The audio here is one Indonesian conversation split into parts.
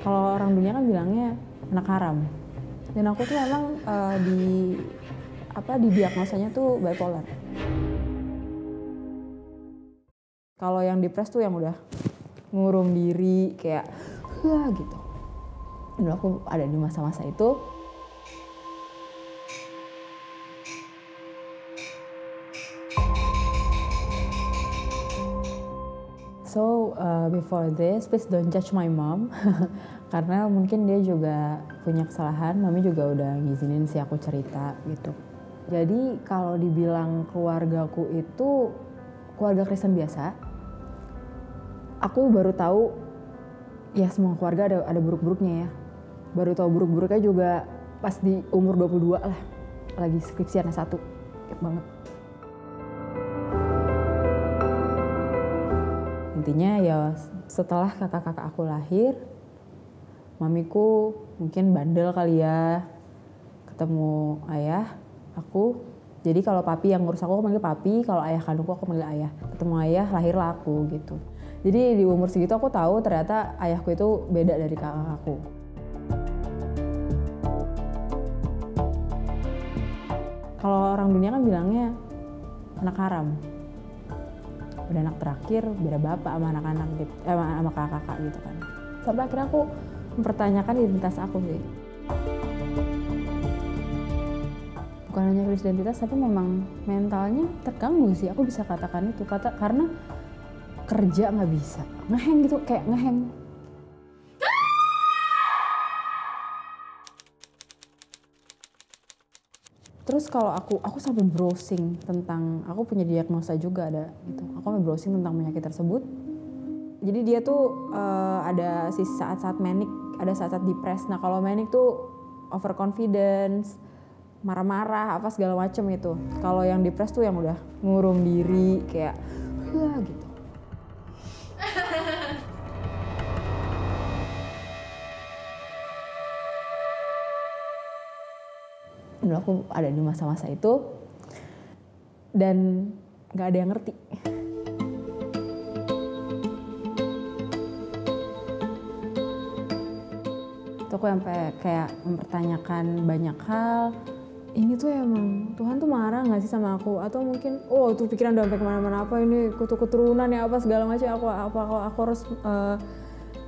Kalau orang dunia kan bilangnya anak haram. Dan aku tuh memang di diagnosanya tuh bipolar. Kalau yang depres tuh yang udah ngurung diri kayak gitu. Dan aku ada di masa-masa itu. So before this, please don't judge my mom. Karena mungkin dia juga punya kesalahan, mami juga udah ngizinin sih aku cerita gitu. Jadi kalau dibilang keluargaku itu keluarga Kristen biasa, aku baru tahu ya semua keluarga ada buruk-buruknya ya. Baru tahu buruk-buruknya juga pas di umur 22 lah, lagi skripsian S1, kayak banget. Intinya ya setelah kakak-kakak aku lahir, mamiku mungkin bandel kali ya, ketemu ayah aku. Jadi kalau papi yang ngurus aku manggil papi, kalau ayah kandungku aku manggil ayah. Ketemu ayah, lahirlah aku gitu. Jadi di umur segitu aku tahu ternyata ayahku itu beda dari kakak aku. Kalau orang dunia kan bilangnya anak haram. Udah anak terakhir, beda bapak sama anak-anak gitu, sama kakak-kakak gitu kan. Sampai akhirnya aku mempertanyakan identitas aku sih. Bukan hanya krisis identitas, tapi memang mentalnya terganggu sih. Aku bisa katakan itu karena kerja nggak bisa, ngeheng gitu, kayak ngeheng. Terus kalau aku sampai browsing tentang, aku punya diagnosa juga ada gitu. Aku sampai browsing tentang penyakit tersebut. Jadi dia tuh ada sih saat-saat manic, ada saat-saat depres. Nah kalau manic tuh overconfidence, marah-marah, apa segala macem itu. Kalau yang depres tuh yang udah ngurung diri, kayak gitu. Dulu aku ada di masa-masa itu dan nggak ada yang ngerti. Itu aku sampai kayak mempertanyakan banyak hal. Ini tuh emang Tuhan tuh marah nggak sih sama aku? Atau mungkin tuh pikiran udah sampai kemana-mana, apa ini keturunan ya apa segala macam, aku harus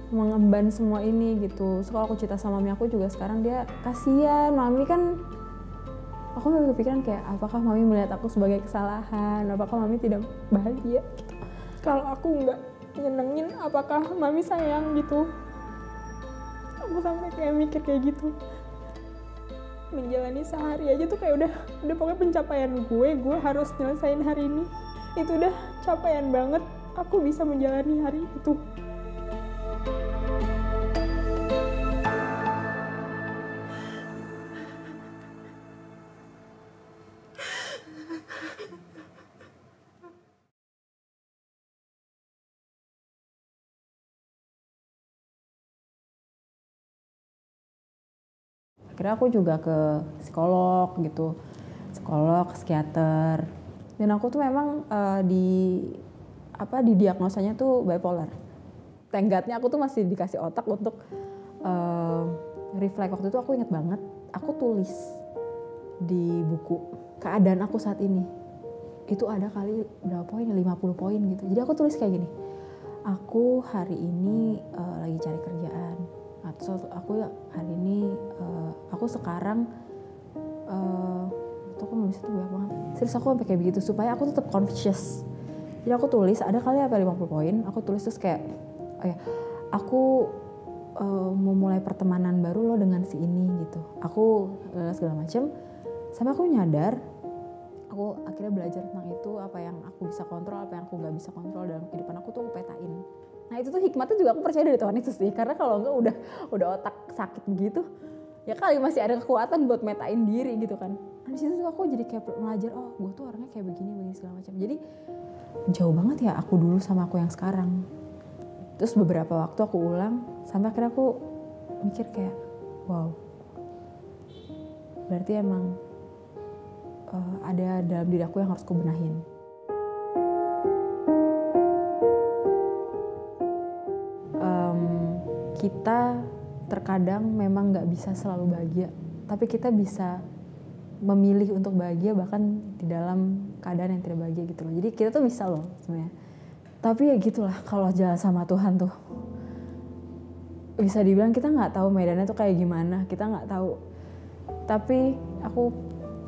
mengemban semua ini gitu. So, kalau aku cerita sama mami aku juga sekarang, dia kasihan, mami kan. Aku memang kepikiran kayak apakah mami melihat aku sebagai kesalahan, apakah mami tidak bahagia gitu. Kalau aku nggak nyenengin, apakah mami sayang gitu. Aku sampai kayak mikir kayak gitu. Menjalani sehari aja tuh kayak udah pokoknya pencapaian gue harus nyelesain hari ini. Itu udah capaian banget, aku bisa menjalani hari itu. Akhirnya aku juga ke psikolog gitu, psikolog, psikiater. Dan aku tuh memang di diagnosanya tuh bipolar. Tenggatnya aku tuh masih dikasih otak untuk reflect. Waktu itu aku inget banget, aku tulis di buku keadaan aku saat ini. Itu ada kali berapa poin, 50 poin gitu. Jadi aku tulis kayak gini, aku hari ini lagi cari kerjaan. Atau aku hari ini, aku sekarang, itu aku nulis itu banyak banget. Serius aku sampai kayak begitu, supaya aku tetap conscious. Jadi aku tulis, ada kali apa 50 poin, aku tulis terus kayak, aku mau mulai pertemanan baru lo dengan si ini gitu. Aku segala macem, sampai aku nyadar, aku akhirnya belajar tentang itu, apa yang aku bisa kontrol, apa yang aku gak bisa kontrol dalam kehidupan aku tuh aku petain. Nah itu tuh hikmatnya juga aku percaya dari Tuhan itu sih, karena kalau enggak udah otak sakit begitu, ya kali masih ada kekuatan buat metain diri gitu kan. Nah di situ tuh aku jadi kayak belajar, gue tuh orangnya kayak begini segala macam. Jadi jauh banget ya aku dulu sama aku yang sekarang. Terus beberapa waktu aku ulang, sampai akhirnya aku mikir kayak, wow, berarti emang ada dalam diri aku yang harus kubenahin. Kita terkadang memang nggak bisa selalu bahagia, tapi kita bisa memilih untuk bahagia bahkan di dalam keadaan yang tidak bahagia gitu loh. Jadi kita tuh bisa loh sebenarnya. Tapi ya gitulah, kalau jalan sama Tuhan tuh bisa dibilang kita nggak tahu medannya tuh kayak gimana, kita nggak tahu. Tapi aku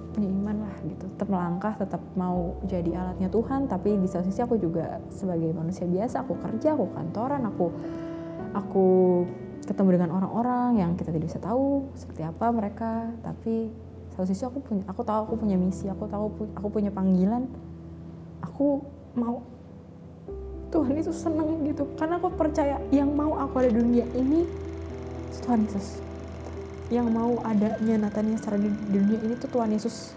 punya iman lah gitu, tetap melangkah, tetap mau jadi alatnya Tuhan. Tapi di satu sisi aku juga sebagai manusia biasa, aku kerja, aku kantoran, aku ketemu dengan orang-orang yang kita tidak bisa tahu seperti apa mereka. Tapi satu sisi aku tahu aku punya misi, aku tahu aku punya panggilan. Aku mau Tuhan itu senang gitu, karena aku percaya yang mau aku ada di dunia ini itu Tuhan Yesus. Yang mau adanya Natania secara di dunia ini tuh Tuhan Yesus.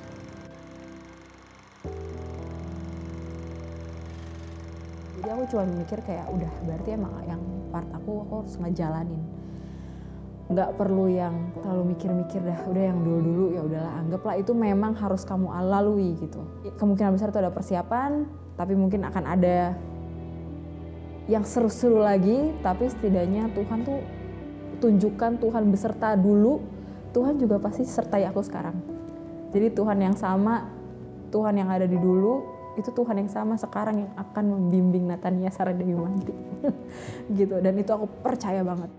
Jadi aku cuma mikir kayak udah berarti emang yang part aku harus ngejalanin. Nggak perlu yang terlalu mikir-mikir dah, udah yang dulu-dulu ya udahlah, anggaplah itu memang harus kamu lalui gitu. Kemungkinan besar itu ada persiapan, tapi mungkin akan ada yang seru-seru lagi, tapi setidaknya Tuhan tuh tunjukkan Tuhan beserta dulu, Tuhan juga pasti sertai aku sekarang. Jadi Tuhan yang sama, Tuhan yang ada di dulu, itu Tuhan yang sama sekarang yang akan membimbing Natania Sarah Dewi Manti. Gitu, dan itu aku percaya banget.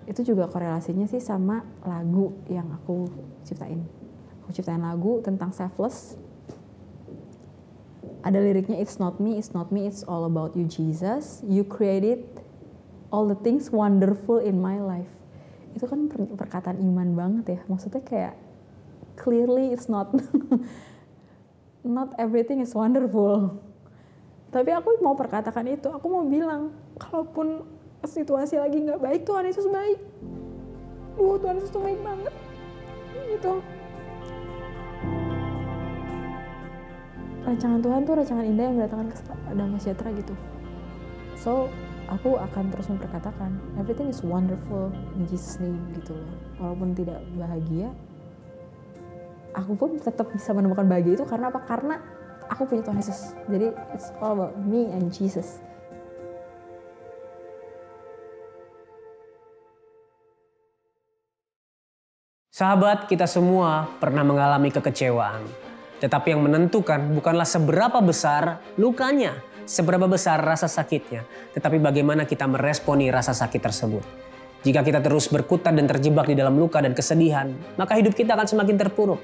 Itu juga korelasinya sih sama lagu yang aku ciptain. Aku ciptain lagu tentang selfless. Ada liriknya, it's not me, it's all about you Jesus. You created all the things wonderful in my life. Itu kan perkataan iman banget ya. Maksudnya kayak clearly it's not everything is wonderful. Tapi aku mau perkatakan itu, aku mau bilang kalaupun situasi lagi nggak baik, Tuhan Yesus baik. Tuhan Yesus tuh baik banget. Gitu. Rancangan Tuhan tuh rancangan indah yang mendatangkan damai sejahtera gitu. So, aku akan terus memperkatakan everything is wonderful in Jesus name gitu loh. Walaupun tidak bahagia, aku pun tetap bisa menemukan bahagia itu karena apa? Karena aku punya Tuhan Yesus. Jadi it's all about me and Jesus. Sahabat, kita semua pernah mengalami kekecewaan. Tetapi yang menentukan bukanlah seberapa besar lukanya, seberapa besar rasa sakitnya, tetapi bagaimana kita meresponi rasa sakit tersebut. Jika kita terus berkutat dan terjebak di dalam luka dan kesedihan, maka hidup kita akan semakin terpuruk.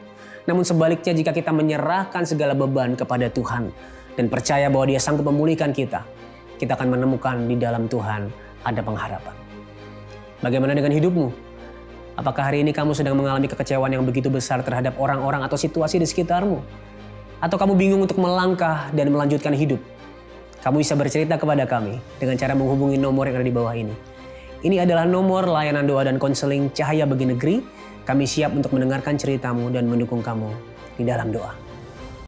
Namun sebaliknya, jika kita menyerahkan segala beban kepada Tuhan dan percaya bahwa Dia sanggup memulihkan kita akan menemukan di dalam Tuhan ada pengharapan. Bagaimana dengan hidupmu? Apakah hari ini kamu sedang mengalami kekecewaan yang begitu besar terhadap orang-orang atau situasi di sekitarmu? Atau kamu bingung untuk melangkah dan melanjutkan hidup? Kamu bisa bercerita kepada kami dengan cara menghubungi nomor yang ada di bawah ini. Ini adalah nomor layanan doa dan konseling Cahaya Bagi Negeri. Kami siap untuk mendengarkan ceritamu dan mendukung kamu di dalam doa.